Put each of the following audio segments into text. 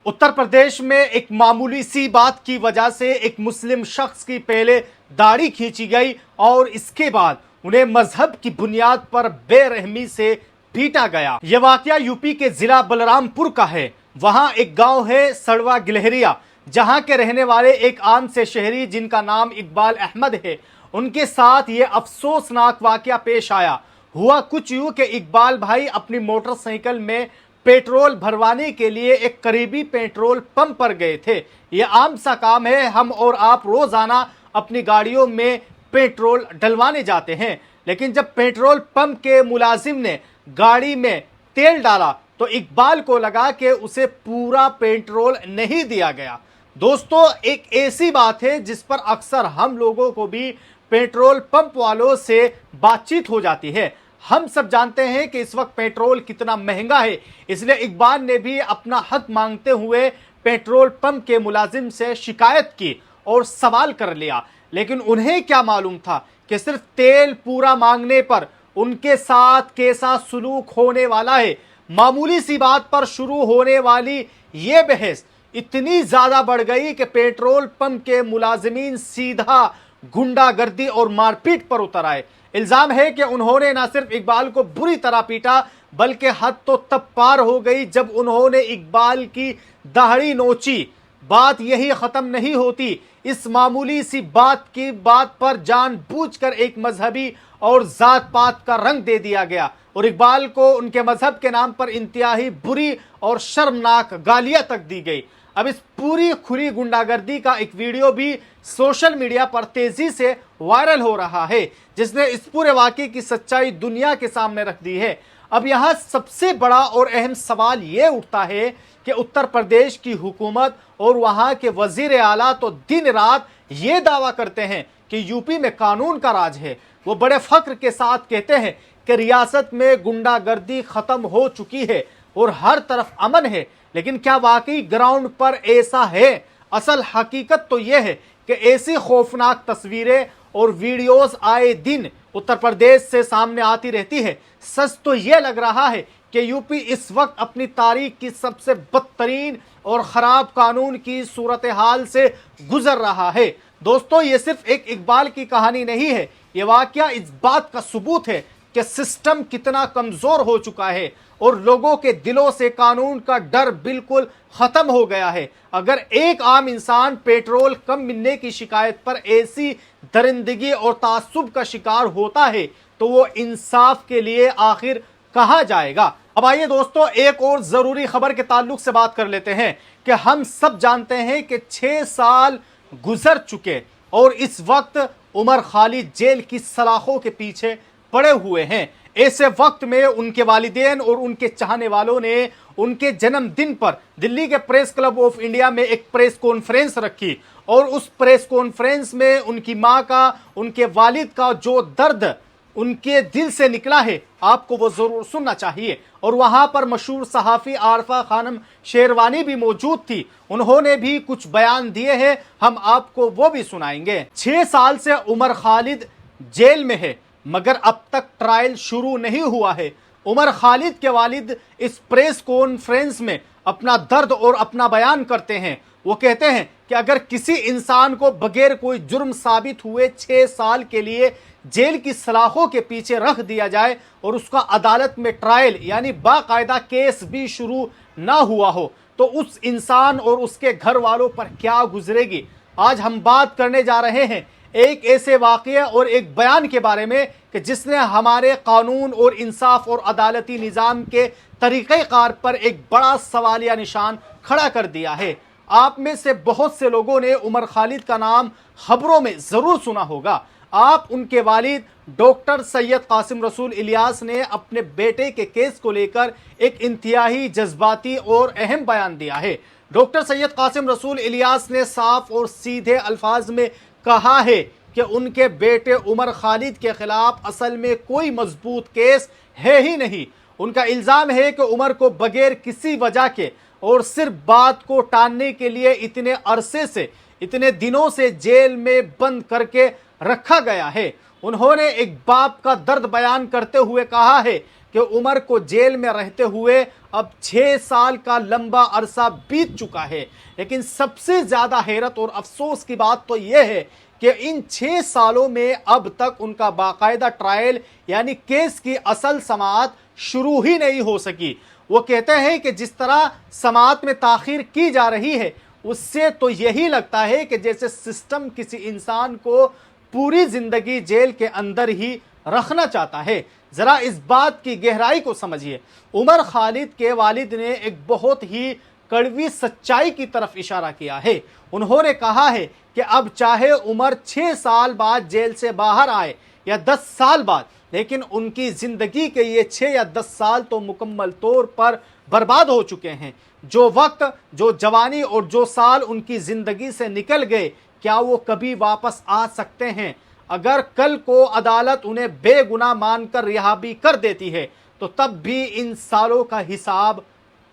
उत्तर प्रदेश में एक मामूली सी बात की वजह से एक मुस्लिम शख्स की पहले दाढ़ी खींची गई और इसके बाद उन्हें मजहब की बुनियाद पर बेरहमी से पीटा गया। यह वाकया यूपी के जिला बलरामपुर का है। वहां एक गांव है सड़वा गिलहरिया, जहां के रहने वाले एक आम से शहरी जिनका नाम इकबाल अहमद है, उनके साथ ये अफसोसनाक वाकया पेश आया। हुआ कुछ यूं कि इकबाल भाई अपनी मोटरसाइकिल में पेट्रोल भरवाने के लिए एक करीबी पेट्रोल पंप पर गए थे। ये आम सा काम है, हम और आप रोजाना अपनी गाड़ियों में पेट्रोल डलवाने जाते हैं। लेकिन जब पेट्रोल पंप के मुलाजिम ने गाड़ी में तेल डाला तो इकबाल को लगा कि उसे पूरा पेट्रोल नहीं दिया गया। दोस्तों, एक ऐसी बात है जिस पर अक्सर हम लोगों को भी पेट्रोल पंप वालों से बातचीत हो जाती है। हम सब जानते हैं कि इस वक्त पेट्रोल कितना महंगा है, इसलिए इकबाल ने भी अपना हक मांगते हुए पेट्रोल पंप के मुलाजिम से शिकायत की और सवाल कर लिया। लेकिन उन्हें क्या मालूम था कि सिर्फ तेल पूरा मांगने पर उनके साथ कैसा सुलूक होने वाला है। मामूली सी बात पर शुरू होने वाली ये बहस इतनी ज्यादा बढ़ गई कि पेट्रोल पंप के मुलाजिमीन सीधा गुंडागर्दी और मारपीट पर उतर आए। इल्जाम है कि उन्होंने न सिर्फ इकबाल को बुरी तरह पीटा, बल्कि हद तो तब पार हो गई जब उन्होंने इकबाल की दाढ़ी नोची। बात यही खत्म नहीं होती। इस मामूली सी बात पर जानबूझकर एक मजहबी और जात पात का रंग दे दिया गया और इकबाल को उनके मजहब के नाम पर इंतहाई बुरी और शर्मनाक गालियां तक दी गई। अब इस पूरी खुली गुंडागर्दी का एक वीडियो भी सोशल मीडिया पर तेजी से वायरल हो रहा है, जिसने इस पूरे वाकये की सच्चाई दुनिया के सामने रख दी है। अब यहाँ सबसे बड़ा और अहम सवाल ये उठता है कि उत्तर प्रदेश की हुकूमत और वहाँ के वजीर आला तो दिन रात ये दावा करते हैं कि यूपी में कानून का राज है। वो बड़े फख्र के साथ कहते हैं कि रियासत में गुंडागर्दी खत्म हो चुकी है और हर तरफ अमन है। लेकिन क्या वाकई ग्राउंड पर ऐसा है? असल हकीकत तो यह है कि ऐसी खौफनाक तस्वीरें और वीडियोस आए दिन उत्तर प्रदेश से सामने आती रहती है। सच तो यह लग रहा है कि यूपी इस वक्त अपनी तारीख की सबसे बदतरीन और खराब कानून की सूरत हाल से गुजर रहा है। दोस्तों, ये सिर्फ एक इकबाल की कहानी नहीं है, ये वाकया इस बात का सबूत है कि सिस्टम कितना कमजोर हो चुका है और लोगों के दिलों से कानून का डर बिल्कुल खत्म हो गया है। अगर एक आम इंसान पेट्रोल कम मिलने की शिकायत पर ऐसी दरिंदगी और तासुब का शिकार होता है तो वो इंसाफ के लिए आखिर कहां जाएगा। अब आइए दोस्तों, एक और जरूरी खबर के ताल्लुक से बात कर लेते हैं कि हम सब जानते हैं कि 6 साल गुजर चुके और इस वक्त उमर खालिद जेल की सलाखों के पीछे पड़े हुए हैं। ऐसे वक्त में उनके वालिदैन और उनके चाहने वालों ने उनके जन्मदिन पर दिल्ली के प्रेस क्लब ऑफ इंडिया में एक प्रेस कॉन्फ्रेंस रखी और उस प्रेस कॉन्फ्रेंस में उनकी मां का, उनके वालिद का जो दर्द उनके दिल से निकला है, आपको वो जरूर सुनना चाहिए। और वहां पर मशहूर सहाफी आरफा खानम शेरवानी भी मौजूद थी, उन्होंने भी कुछ बयान दिए हैं, हम आपको वो भी सुनाएंगे। 6 साल से उमर खालिद जेल में है मगर अब तक ट्रायल शुरू नहीं हुआ है। उमर खालिद के वालिद इस प्रेस कॉन्फ्रेंस में अपना दर्द और अपना बयान करते हैं। वो कहते हैं कि अगर किसी इंसान को बगैर कोई जुर्म साबित हुए 6 साल के लिए जेल की सलाखों के पीछे रख दिया जाए और उसका अदालत में ट्रायल यानी बाकायदा केस भी शुरू ना हुआ हो तो उस इंसान और उसके घर वालों पर क्या गुजरेगी। आज हम बात करने जा रहे हैं एक ऐसे वाकये और एक बयान के बारे में कि जिसने हमारे कानून और इंसाफ और अदालती निज़ाम के तरीक़ेकार पर एक बड़ा सवालिया निशान खड़ा कर दिया है। आप में से बहुत से लोगों ने उमर खालिद का नाम खबरों में ज़रूर सुना होगा। आप उनके वालिद डॉक्टर सैयद कासिम रसूल इलियास ने अपने बेटे के केस को लेकर एक इंतहाई जज्बाती और अहम बयान दिया है। डॉक्टर सैयद कासिम रसूल इलियास ने साफ और सीधे अल्फाज में कहा है कि उनके बेटे उमर खालिद के खिलाफ असल में कोई मजबूत केस है ही नहीं। उनका इल्ज़ाम है कि उमर को बगैर किसी वजह के और सिर्फ बात को टालने के लिए इतने अरसे से, इतने दिनों से जेल में बंद करके रखा गया है। उन्होंने एक बाप का दर्द बयान करते हुए कहा है کہ عمر کو جیل میں رہتے ہوئے اب 6 سال کا لمبا عرصہ بیت چکا ہے، لیکن سب سے زیادہ حیرت اور افسوس کی بات تو یہ ہے کہ ان 6 سالوں میں اب تک ان کا باقاعدہ ٹرائل یعنی کیس کی اصل سماعت شروع ہی نہیں ہو سکی۔ وہ کہتے ہیں کہ جس طرح سماعت میں تاخیر کی جا رہی ہے اس سے تو یہی لگتا ہے کہ جیسے سسٹم کسی انسان کو پوری زندگی جیل کے اندر ہی رکھنا چاہتا ہے۔ ذرا اس بات کی گہرائی کو سمجھیے۔ عمر خالد کے والد نے ایک بہت ہی کڑوی سچائی کی طرف اشارہ کیا ہے۔ انہوں نے کہا ہے کہ اب چاہے عمر 6 سال بعد جیل سے باہر آئے یا 10 سال بعد، لیکن ان کی زندگی کے یہ 6 یا 10 سال تو مکمل طور پر برباد ہو چکے ہیں۔ جو وقت، جو جوانی اور جو سال ان کی زندگی سے نکل گئے، کیا وہ کبھی واپس آ سکتے ہیں؟ اگر کل کو عدالت انہیں بے گناہ مان کر رہا بھی کر دیتی ہے تو تب بھی ان سالوں کا حساب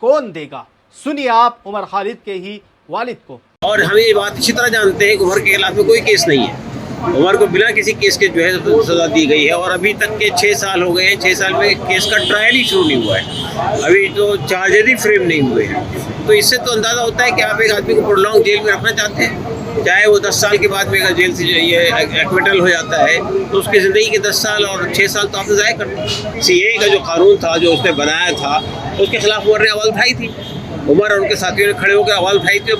کون دے گا؟ سنیے آپ عمر خالد کے ہی والد کو۔ اور ہم یہ بات اچھی طرح جانتے ہیں کہ عمر کے خلاف میں کوئی کیس نہیں ہے، عمر کو بنا کسی کیس کے جو ہے سزا دی گئی ہے، اور ابھی تک کے 6 سال ہو گئے ہیں، 6 سال میں کیس کا ٹرائل ہی شروع نہیں ہوا ہے، ابھی تو چارجز ہی فریم نہیں ہوئے ہیں۔ تو اس سے تو اندازہ ہوتا ہے کہ آپ ایک آدمی کو پرولونگ جیل میں رکھنا چاہتے ہیں، چاہے وہ 10 سال کے بعد میں اگر جیل سے یہ ایکویٹل ہو جاتا ہے تو اس کی زندگی کے 10 سال اور 6 سال تو آپ نے ضائع کر دیں۔ سی اے کا جو قانون تھا جو اس نے بنایا تھا اس کے خلاف عمر نے آواز اٹھائی تھی، عمر اور ان کے ساتھیوں نے کھڑے ہو کے آواز اٹھائی تھی،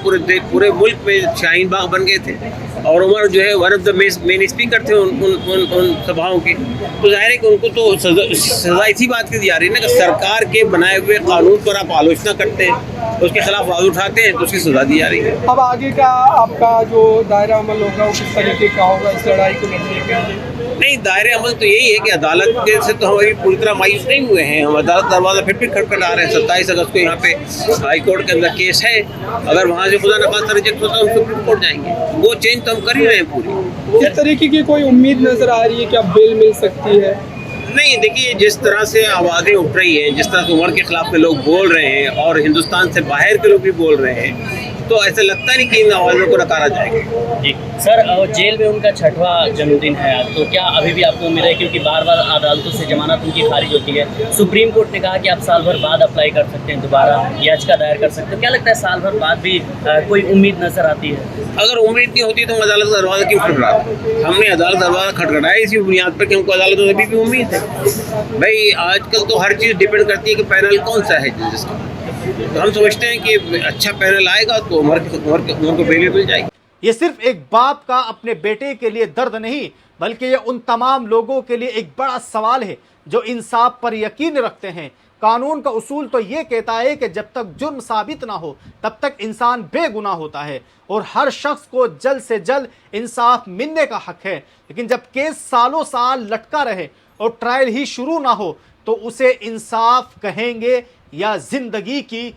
پورے ملک میں شاہین باغ بن گئے تھے، اور عمر جو ہے one of the main speaker تھے ان سبھاؤں کے۔ تو ظاہر ہے کہ ان کو تو سزا اسی بات کی دی جا رہی ہے نا کہ سرکار کے بنائے ہوئے قانون پر آپ آلوچنا کرتے ہیں، اس کے خلاف آواز اٹھاتے ہیں تو اس کی سزا دی جا رہی ہے۔ اب آگے کا آپ کا جو دائرہ عمل ہوگا وہ کس طریقے کا ہوگا اس لڑائی کو لڑنے کے لیے؟ نہیں، دائرۂ عمل تو یہی ہے کہ عدالت کے سے تو ہم ابھی پوری طرح مایوس نہیں ہوئے ہیں، ہم عدالت دروازہ پھر کھٹکھٹا رہے ہیں۔ 27 اگست کو یہاں پہ ہائی کورٹ کے اندر کیس ہے، اگر وہاں سے خدا نخواستہ ریجیکٹ ہوتا ہے ہم سپریم کورٹ جائیں گے، وہ چینج تو ہم کر ہی رہے ہیں پوری۔ اس طریقے کی کوئی امید نظر آ رہی ہے کہ اب بیل مل سکتی ہے؟ نہیں، دیکھیے جس طرح سے آوازیں اٹھ رہی ہیں، جس طرح سے عمر کے خلاف میں لوگ بول رہے ہیں اور ہندوستان سے باہر کے لوگ بھی بول رہے ہیں، تو ایسا لگتا نہیں کہ ان آوازوں کو نکارا جائے گا۔ جی سر، جیل میں ان کا 6واں جنم دن ہے آج، تو کیا ابھی بھی آپ کو امید ہے؟ کیونکہ بار بار عدالتوں سے ضمانت ان کی خارج ہوتی ہے، سپریم کورٹ نے کہا کہ آپ سال بھر بعد اپلائی کر سکتے ہیں، دوبارہ یاچکا دائر کر سکتے ہیں، کیا لگتا ہے سال بھر بعد بھی کوئی امید نظر آتی ہے؟ اگر امید نہیں ہوتی تو ہم عدالت کا دروازہ کیوں کھٹکھٹاتے؟ ہم نے عدالت دروازہ کھٹکھٹایا اسی بنیاد پر کہ ہم کو عدالتوں سے بھی امید ہے۔ بھائی آج کل تو ہر چیز ڈیپینڈ کرتی ہے کہ پینل کون سا ہے جس کا، تو ہم سمجھتے ہیں کہ اچھا پینل آئے گا تو عمر کو بیل مل جائے گی۔ یہ صرف ایک باپ کا اپنے بیٹے کے لیے درد نہیں، بلکہ یہ ان تمام لوگوں کے لیے ایک بڑا سوال ہے جو انصاف پر یقین رکھتے ہیں۔ قانون کا اصول تو یہ کہتا ہے کہ جب تک جرم ثابت نہ ہو تب تک انسان بے گناہ ہوتا ہے اور ہر شخص کو جلد سے جلد انصاف ملنے کا حق ہے، لیکن جب کیس سالوں سال لٹکا رہے اور ٹرائل ہی شروع نہ ہو تو اسے انصاف کہیں گے یا زندگی کی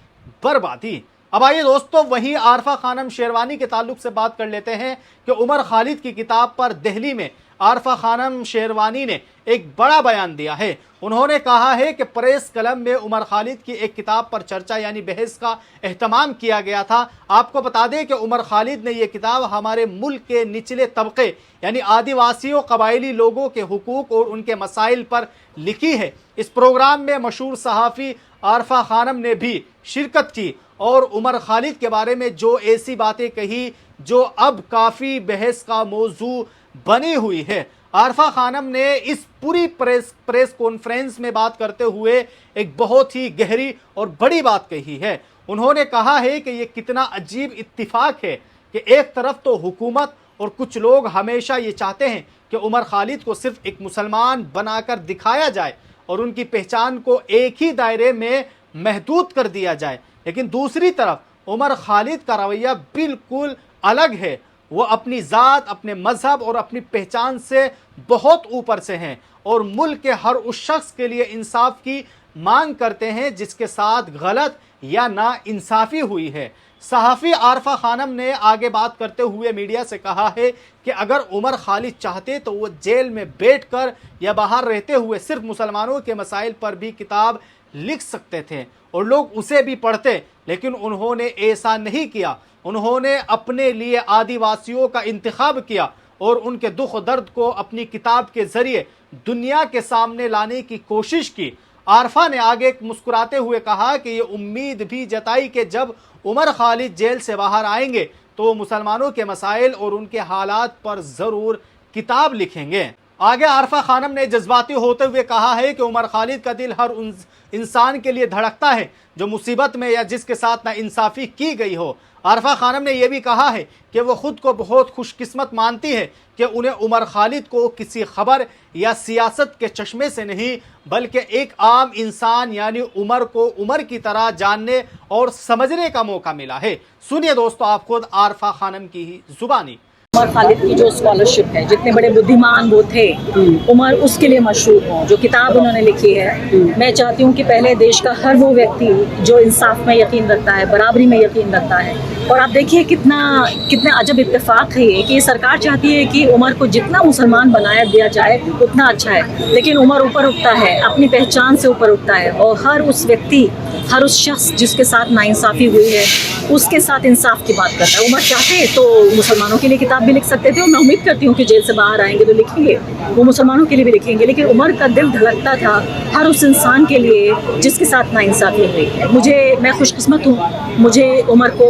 بربادی؟ اب آئیے دوستو وہیں عارفہ خانم شیروانی کے تعلق سے بات کر لیتے ہیں کہ عمر خالد کی کتاب پر دہلی میں عارفہ خانم شیروانی نے ایک بڑا بیان دیا ہے۔ انہوں نے کہا ہے کہ پریس کلب میں عمر خالد کی ایک کتاب پر چرچا یعنی بحث کا اہتمام کیا گیا تھا۔ آپ کو بتا دیں کہ عمر خالد نے یہ کتاب ہمارے ملک کے نچلے طبقے یعنی آدیواسیوں قبائلی لوگوں کے حقوق اور ان کے مسائل پر لکھی ہے۔ اس پروگرام میں مشہور صحافی عارفہ خانم نے بھی شرکت کی اور عمر خالد کے بارے میں جو ایسی باتیں کہی جو اب کافی بحث کا موضوع بنی ہوئی ہے۔ عارفہ خانم نے اس پوری پریس کانفرنس میں بات کرتے ہوئے ایک بہت ہی گہری اور بڑی بات کہی ہے۔ انہوں نے کہا ہے کہ یہ کتنا عجیب اتفاق ہے کہ ایک طرف تو حکومت اور کچھ لوگ ہمیشہ یہ چاہتے ہیں کہ عمر خالد کو صرف ایک مسلمان بنا کر دکھایا جائے اور ان کی پہچان کو ایک ہی دائرے میں محدود کر دیا جائے، لیکن دوسری طرف عمر خالد کا رویہ بالکل الگ ہے۔ وہ اپنی ذات، اپنے مذہب اور اپنی پہچان سے بہت اوپر سے ہیں اور ملک کے ہر اس شخص کے لیے انصاف کی مانگ کرتے ہیں جس کے ساتھ غلط یا نا انصافی ہوئی ہے۔ صحافی عارفہ خانم نے آگے بات کرتے ہوئے میڈیا سے کہا ہے کہ اگر عمر خالد چاہتے تو وہ جیل میں بیٹھ کر یا باہر رہتے ہوئے صرف مسلمانوں کے مسائل پر بھی کتاب لکھ سکتے تھے اور لوگ اسے بھی پڑھتے، لیکن انہوں نے ایسا نہیں کیا۔ انہوں نے اپنے لیے آدیواسیوں کا انتخاب کیا اور ان کے دکھ درد کو اپنی کتاب کے ذریعے دنیا کے سامنے لانے کی کوشش کی۔ आरफा ने आगे मुस्कुराते हुए कहा कि ये उम्मीद भी जताई कि जब उमर खालिद जेल से बाहर आएंगे तो वो मुसलमानों के मसाइल और उनके हालात पर ज़रूर किताब लिखेंगे। आगे आरफा खानम ने जज्बाती होते हुए कहा है कि उमर खालिद का दिल हर उन इंसान के लिए धड़कता है जो मुसीबत में या जिसके साथ नाइंसाफ़ी की गई हो। आरफा खानम ने यह भी कहा है कि वो खुद को बहुत खुशकिस्मत मानती है कि उन्हें उमर खालिद को किसी खबर या सियासत के चश्मे से नहीं बल्कि एक आम इंसान यानी उमर को उमर की तरह जानने और समझने का मौका मिला है। सुनिए दोस्तों आप खुद आरफा खानम की ही जुबानी। उमर खालिद की जो स्कॉलरशिप है, जितने बड़े बुद्धिमान वो थे, उमर उसके लिए मशहूर हों, जो किताब उन्होंने लिखी है। मैं चाहती हूँ कि पहले देश का हर वो व्यक्ति जो इंसाफ में यकीन रखता है, बराबरी में यकीन रखता है। और आप देखिए कितना अजब इत्तेफाक है ये कि सरकार चाहती है कि उमर को जितना मुसलमान बनाया दिया जाए उतना अच्छा है, लेकिन उमर ऊपर उठता है, अपनी पहचान से ऊपर उठता है और हर उस व्यक्ति, हर उस शख्स जिसके साथ नाइंसाफ़ी हुई है उसके साथ इंसाफ की बात करता है। उमर चाहते तो मुसलमानों के लिए किताब भी लिख सकते थे और मैं उम्मीद करती हूँ कि जेल से बाहर आएंगे तो लिखेंगे, वो मुसलमानों के लिए भी लिखेंगे, लेकिन उमर का दिल धड़कता था हर उस इंसान के लिए जिसके साथ नाइंसाफ़ी हुई है। मैं खुशकिस्मत हूँ, मुझे उमर को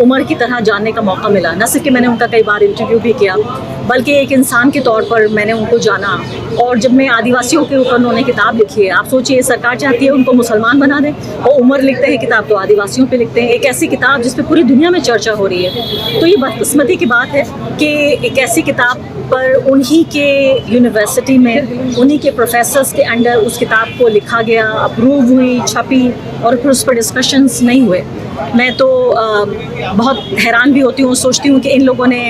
उमर की तरह जानने का मौका मिला। न सिर्फ कि मैंने उनका कई बार इंटरव्यू भी किया बल्कि एक इंसान के तौर पर मैंने उनको जाना। और जब मैं आदिवासियों के ऊपर उन्होंने किताब लिखी है, आप सोचिए सरकार चाहती है उनको मुसलमान बना दें और उमर लिखते हैं किताब तो आदिवासियों पे लिखते हैं, एक ऐसी किताब जिस पे पूरी दुनिया में चर्चा हो रही है। तो ये बदकिस्मती की बात है कि एक ऐसी किताब पर उन्हीं के यूनिवर्सिटी में उन्हीं के प्रोफेसर्स के अंडर उस किताब को लिखा गया, अप्रूव हुई, छपी और फिर उस पर डिस्कशंस नहीं हुए। मैं तो बहुत हैरान भी होती हूँ, सोचती हूँ कि इन लोगों ने,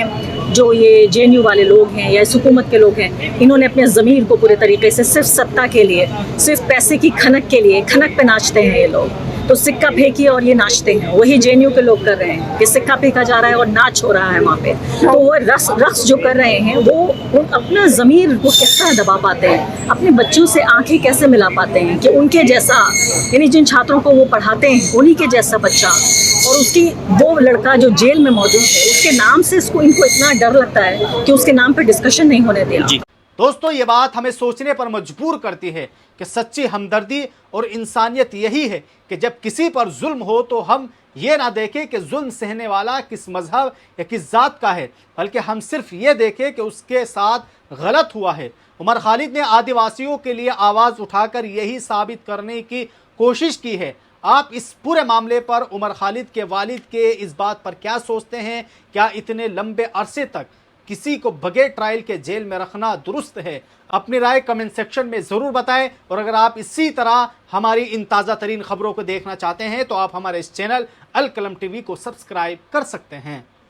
जो ये JNU वाले लोग हैं या इस हुकूमत के लोग हैं, इन्होंने अपने ज़मीर को पूरे तरीके से सिर्फ सत्ता के लिए, सिर्फ पैसे की खनक के लिए, खनक पे नाचते हैं ये लोग। तो सिक्का फेंकिए और ये नाचते हैं, वही JNU के लोग कर रहे हैं कि सिक्का फेंका जा रहा है और नाच हो रहा है वहाँ पे। तो वो रक्स जो कर रहे हैं वो अपना ज़मीर को किस तरह दबा पाते हैं, अपने बच्चों से आंखें कैसे मिला पाते हैं कि उनके जैसा, यानी जिन छात्रों को वो पढ़ाते हैं उन्हीं के जैसा बच्चा, और उसकी वो लड़का जो जेल में मौजूद है उसके नाम से इनको इतना डर लगता है कि उसके नाम पे डिस्कशन नहीं होने दिया। दोस्तों ये बात हमें सोचने पर मजबूर करती है कि सच्ची हमदर्दी और इंसानियत यही है कि जब किसी पर जुल्म हो तो हम ये ना देखें कि जुल्म सहने वाला किस मजहब या किस ज़ात का है, बल्कि हम सिर्फ ये देखें कि उसके साथ गलत हुआ है। उमर खालिद ने आदिवासियों के लिए आवाज़ उठाकर यही साबित करने की कोशिश की है। आप इस पूरे मामले पर उमर खालिद के वालिद के इस बात पर क्या सोचते हैं? क्या इतने लंबे अरसे तक किसी को बगैर ट्रायल के जेल में रखना दुरुस्त है? अपनी राय कमेंट सेक्शन में ज़रूर बताएं। और अगर आप इसी तरह हमारी इन ताज़ा तरीन खबरों को देखना चाहते हैं तो आप हमारे इस चैनल अल कलम TV को सब्सक्राइब कर सकते हैं।